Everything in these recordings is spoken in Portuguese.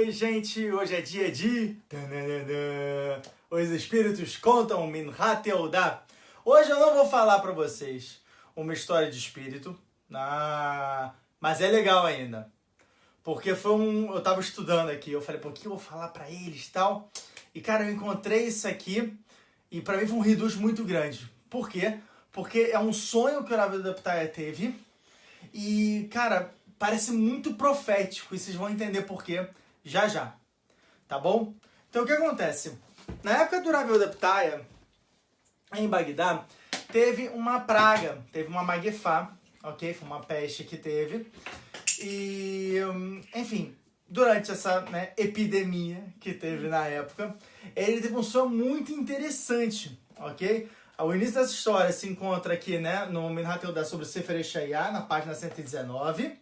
Oi, gente, hoje é dia de... Os espíritos contam Minhat Yehudá. Hoje eu não vou falar para vocês uma história de espírito, mas é legal ainda. Porque eu tava estudando aqui, eu falei, pô, o que eu vou falar para eles e tal? E, cara, eu encontrei isso aqui e para mim foi um reduz muito grande. Por quê? Porque é um sonho que o Rav Daptaia teve e, cara, parece muito profético e vocês vão entender por quê já já, tá bom? Então o que acontece? Na época do Rav Daptaia, em Bagdá, teve uma praga, teve uma magefá, ok? Foi uma peste que teve. E, enfim, durante essa epidemia que teve na época, ele teve um sonho muito interessante, ok? O início dessa história se encontra aqui, no Minhat Yehudá sobre o Sefer Yeshaya, na página 119,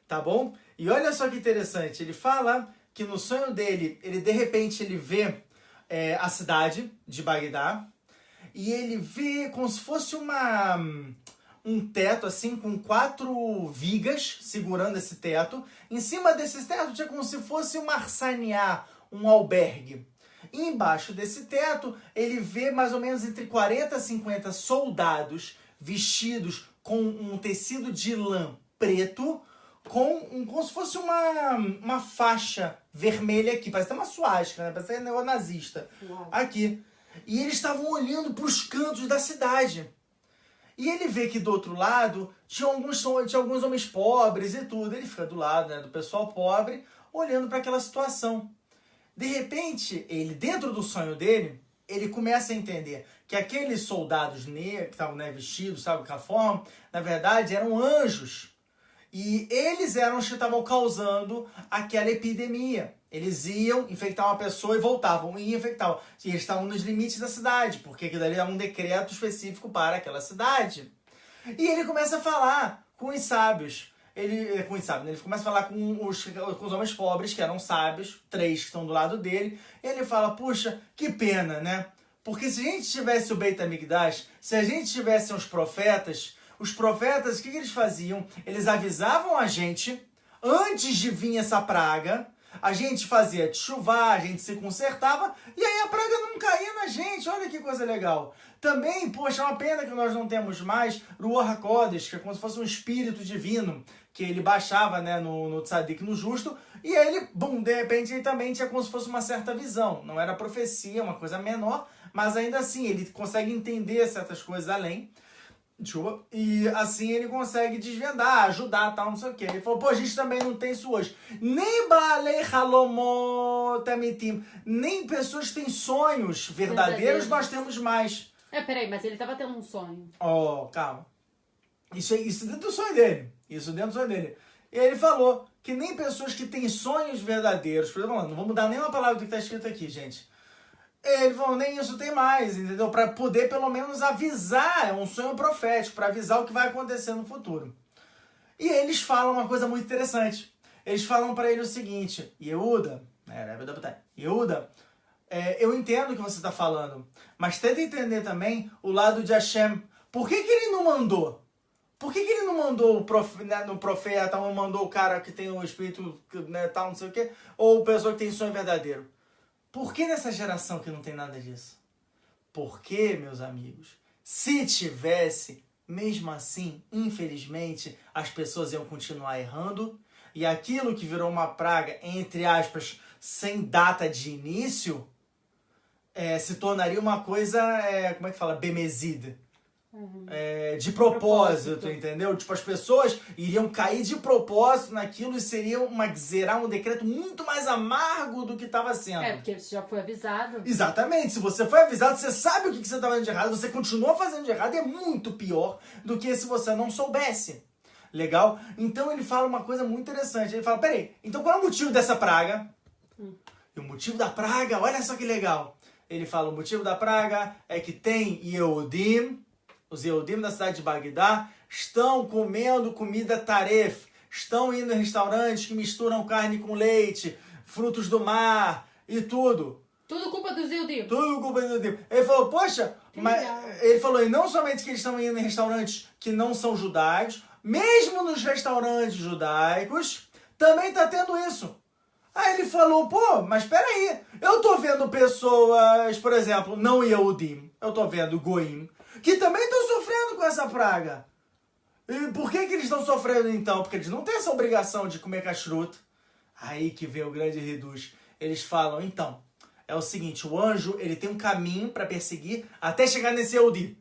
tá bom? E olha só que interessante, ele fala que no sonho dele, de repente ele vê a cidade de Bagdá, e ele vê como se fosse um teto, assim, com 4 vigas segurando esse teto. Em cima desse teto tinha como se fosse uma arsaniá, um albergue. E embaixo desse teto, ele vê mais ou menos entre 40 e 50 soldados vestidos com um tecido de lã preto, como se fosse uma faixa vermelha aqui, parece até uma suástica, né? Parece neonazista. Aqui. E eles estavam olhando para os cantos da cidade. E ele vê que do outro lado tinha alguns homens pobres e tudo. Ele fica do lado, do pessoal pobre, olhando para aquela situação. De repente, ele, dentro do sonho dele, ele começa a entender que aqueles soldados negros que estavam vestidos, sabe, com a forma, na verdade eram anjos. E eles eram os que estavam causando aquela epidemia. Eles iam infectar uma pessoa e voltavam, e infectavam. E eles estavam nos limites da cidade, porque aquilo ali era um decreto específico para aquela cidade. E ele começa a falar com os sábios. Ele começa a falar com os homens pobres, que eram sábios, 3 que estão do lado dele. E ele fala, puxa, que pena, né? Porque se a gente tivesse o Beit HaMikdash, se a gente tivesse os profetas, o que eles faziam? Eles avisavam a gente, antes de vir essa praga, a gente fazia tchuvá, a gente se consertava, e aí a praga não caía na gente. Olha que coisa legal. Também, poxa, é uma pena que nós não temos mais Ruach HaKodesh, que é como se fosse um espírito divino, que ele baixava no tzadik, no justo, e aí ele, de repente, ele também tinha como se fosse uma certa visão. Não era profecia, uma coisa menor, mas ainda assim, ele consegue entender certas coisas além. Desculpa. E assim ele consegue desvendar, ajudar, tal, não sei o que. Ele falou, pô, a gente também não tem isso hoje. Nem Baalei Halomot Amitim, nem pessoas que têm sonhos verdadeiros nós temos mais. Peraí, mas ele tava tendo um sonho. Calma. Isso dentro do sonho dele. E ele falou que nem pessoas que têm sonhos verdadeiros, por exemplo, não vou mudar nenhuma palavra do que está escrito aqui, gente. Ele falou, nem isso tem mais, entendeu? Para poder pelo menos avisar, é um sonho profético, para avisar o que vai acontecer no futuro. E eles falam uma coisa muito interessante. Eles falam para ele o seguinte, Yehuda, eu entendo o que você está falando, mas tenta entender também o lado de Hashem. Por que ele não mandou? Por que ele não mandou o profeta, não mandou o cara que tem o espírito, tal, não sei o quê, ou a pessoa que tem sonho verdadeiro? Por que nessa geração que não tem nada disso? Porque, meus amigos, se tivesse, mesmo assim, infelizmente, as pessoas iam continuar errando, e aquilo que virou uma praga, entre aspas, sem data de início, se tornaria uma coisa, como é que fala? Bemezida. De propósito, entendeu? Tipo, as pessoas iriam cair de propósito naquilo e seria um decreto muito mais amargo do que estava sendo. Porque você já foi avisado. Exatamente, se você foi avisado, você sabe o que você está fazendo de errado, você continua fazendo de errado, é muito pior do que se você não soubesse. Legal? Então ele fala uma coisa muito interessante, ele fala, peraí, então qual é o motivo dessa praga? E o motivo da praga, olha só que legal. Ele fala, o motivo da praga é que tem Yehudim, os Yehudim da cidade de Bagdá, estão comendo comida taref, estão indo em restaurantes que misturam carne com leite, frutos do mar e tudo. Tudo culpa dos Yehudim. Tudo culpa dos Yehudim. Ele falou, poxa, ele falou, e não somente que eles estão indo em restaurantes que não são judaicos, mesmo nos restaurantes judaicos, também está tendo isso. Aí ele falou, pô, mas peraí, eu tô vendo pessoas, por exemplo, não Yehudim, eu tô vendo Goim, que também estão sofrendo com essa praga. E por que eles estão sofrendo então? Porque eles não têm essa obrigação de comer kashrut. Aí que vem o grande reduz. Eles falam, então, é o seguinte, o anjo ele tem um caminho para perseguir até chegar nesse Yehudi.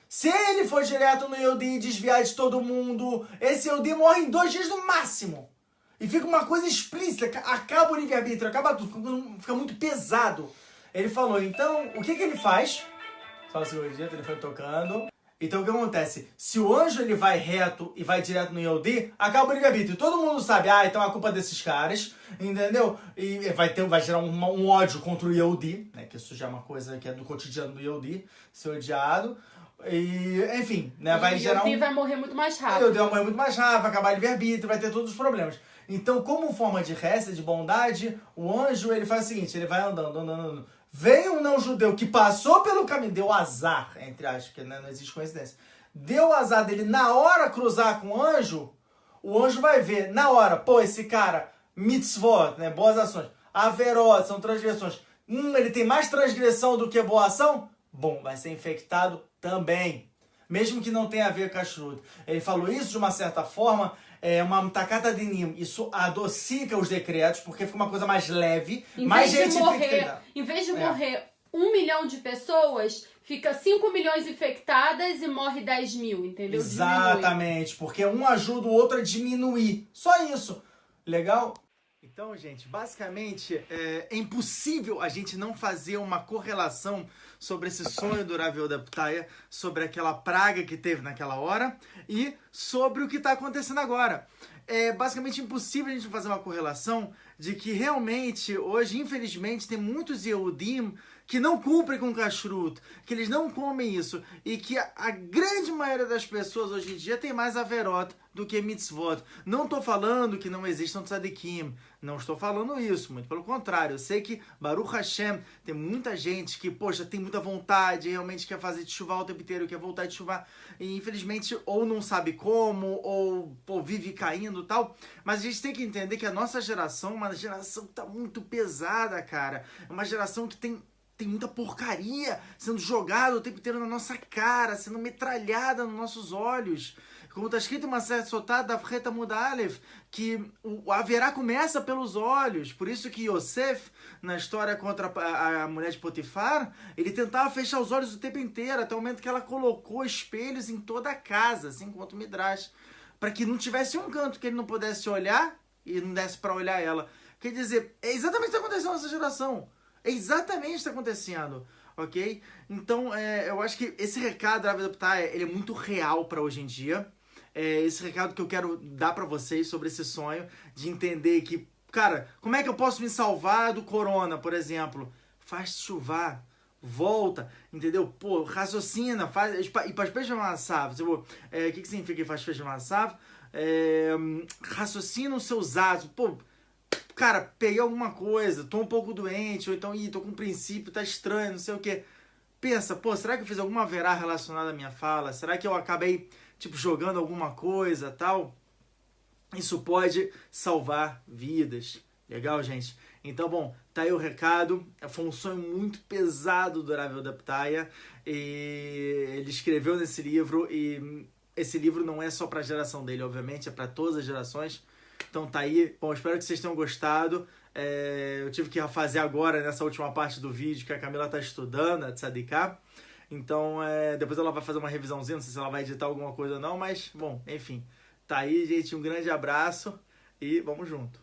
Se ele for direto no Yehudi e desviar de todo mundo, esse Yehudi morre em 2 dias no máximo. E fica uma coisa explícita, acaba o livre-arbítrio, acaba tudo, fica muito pesado. Ele falou, então, o que ele faz? Só um segundinho, o telefone tocando. Então o que acontece? Se o anjo ele vai reto e vai direto no Yehudi, acaba o livre-arbítrio. Todo mundo sabe, então a culpa é desses caras, entendeu? E vai gerar um ódio contra o Yehudi, né? Que isso já é uma coisa que é do cotidiano do Yehudi, ser odiado. E, enfim, né? Vai gerar Yehudi vai morrer muito mais rápido. O Yehudi vai morrer muito mais rápido, vai acabar o livre-arbítrio, vai ter todos os problemas. Então, como forma de resta, de bondade, o anjo ele faz o seguinte, ele vai andando. Vem um não-judeu que passou pelo caminho, deu azar, entre aspas, porque não existe coincidência. Deu azar dele na hora cruzar com o anjo vai ver na hora, pô, esse cara, mitzvot, né, boas ações, averot, são transgressões. Ele tem mais transgressão do que boa ação? Bom, vai ser infectado também. Mesmo que não tenha a ver com kashrut. Ele falou isso de uma certa forma, uma takata dinim. Isso adocica os decretos, porque fica uma coisa mais leve, mais gente infectada. Em vez de morrer 1 milhão de pessoas, fica 5 milhões infectadas e morre 10 mil, entendeu? Exatamente, porque um ajuda o outro a diminuir. Só isso. Legal? Então, gente, basicamente é impossível a gente não fazer uma correlação sobre esse sonho do Rav Yehuda Ptaya, sobre aquela praga que teve naquela hora e sobre o que está acontecendo agora. É basicamente impossível a gente fazer uma correlação de que realmente, hoje, infelizmente, tem muitos Yehudim que não cumprem com kashrut, que eles não comem isso, e que a grande maioria das pessoas hoje em dia tem mais averot do que mitzvot. Não estou falando que não existam tzadikim, não estou falando isso, muito pelo contrário. Eu sei que, Baruch Hashem, tem muita gente que, poxa, tem muita vontade, realmente quer fazer teshuvah o tempo inteiro, quer voltar de teshuvah, e infelizmente ou não sabe como, ou vive caindo e tal, mas a gente tem que entender que a nossa geração é uma geração que está muito pesada, cara. É uma geração que tem muita porcaria sendo jogada o tempo inteiro na nossa cara, sendo metralhada nos nossos olhos. Como está escrito em uma certa sotada da Freta Mudalef, que o haverá começa pelos olhos. Por isso que Yosef, na história contra a mulher de Potifar, ele tentava fechar os olhos o tempo inteiro, até o momento que ela colocou espelhos em toda a casa, assim quanto o Midrash, para que não tivesse um canto que ele não pudesse olhar e não desse para olhar ela. Quer dizer, é exatamente o que está acontecendo nessa geração. É exatamente o que está acontecendo, ok? Então, eu acho que esse recado da Rav Yehuda Ptaya, ele é muito real para hoje em dia. Esse recado que eu quero dar para vocês sobre esse sonho, de entender que, cara, como é que eu posso me salvar do corona, por exemplo? Faz chuvar, volta, entendeu? Pô, raciocina, faz... E para peixe amassav, o que significa que faz peixe amassav? Raciocina os seus atos, pô... Cara, peguei alguma coisa, tô um pouco doente, ou então, tô com um princípio, tá estranho, não sei o quê. Pensa, pô, será que eu fiz alguma verá relacionada à minha fala? Será que eu acabei, jogando alguma coisa, tal? Isso pode salvar vidas. Legal, gente? Então, bom, tá aí o recado. Foi um sonho muito pesado do Rav Yehuda Ptaya. E ele escreveu nesse livro, e esse livro não é só pra geração dele, obviamente, é pra todas as gerações. Então tá aí, bom, espero que vocês tenham gostado. Eu tive que fazer agora, nessa última parte do vídeo, que a Camila tá estudando, a Tzadiká. Então, depois ela vai fazer uma revisãozinha, não sei se ela vai editar alguma coisa ou não, mas, bom, enfim. Tá aí, gente, um grande abraço e vamos junto.